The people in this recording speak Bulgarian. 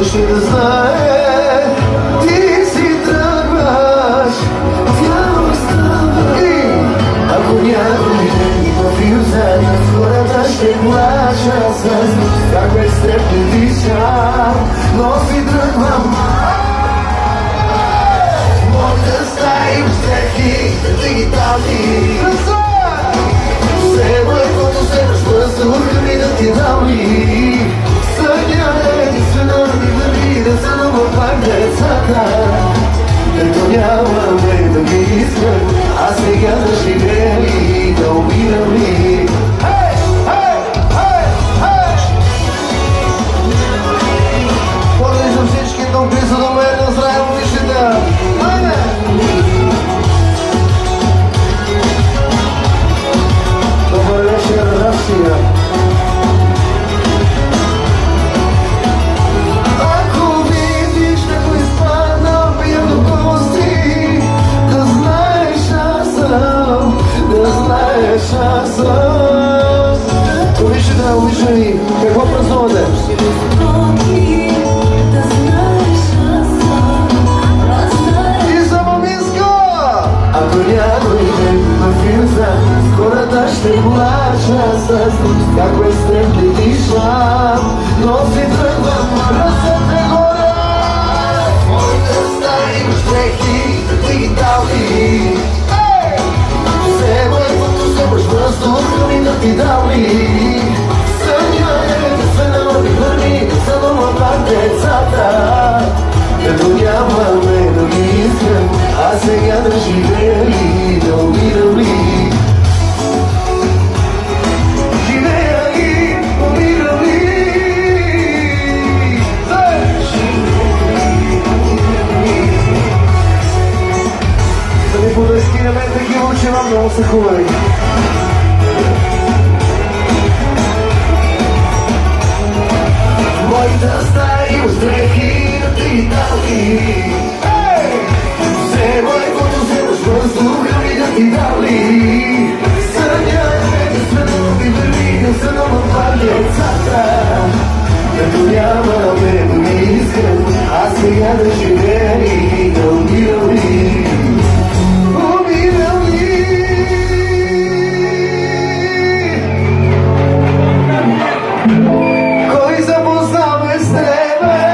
ще да знае, ти си тръгваш, тя остава. И ако някой ден в юза, хората ще плача с как без теб не дишам, но си тръгвам. Моята стая устрехи, дигитални. Все който вземаш въздух ми да ти дам ли. Съня единствено ми върви да съм пак децата. Ето нямаме да ги искам, а сега да живея ли, да умирам ли. Поглеждам всички тук близо до мен, да знаем момичета. Добър вечер, Русия. Ако видиш някой изпадна, пия до гости, да знаеш аз съм. Момичета, момичани, какво празнувате? Ако някой ден в юза, хората ще плача с как без теб не дишам, но си тръгвам, ръцете горе. Моите стари успехи, дигитални. Вземай каквото вземаш въздух, ми да ти дам ли. Съня единствено ми върни, за дома пак децата. Ето нямаме да ги искам, а сега да живея ли, да умирам ли. Живея ли, умирам ли. Да ми подрески на мен такива очила, много са хубави. Моята стая устрехи да ти дали. Вземай каквото вземаш въздуха ми да ти дали. Съня единствено ми върви да са дома пак децата. Като нямаме да ми искам, а сега да живея ли, да умирам ли. Умирам ли. Кой запознава с тебе?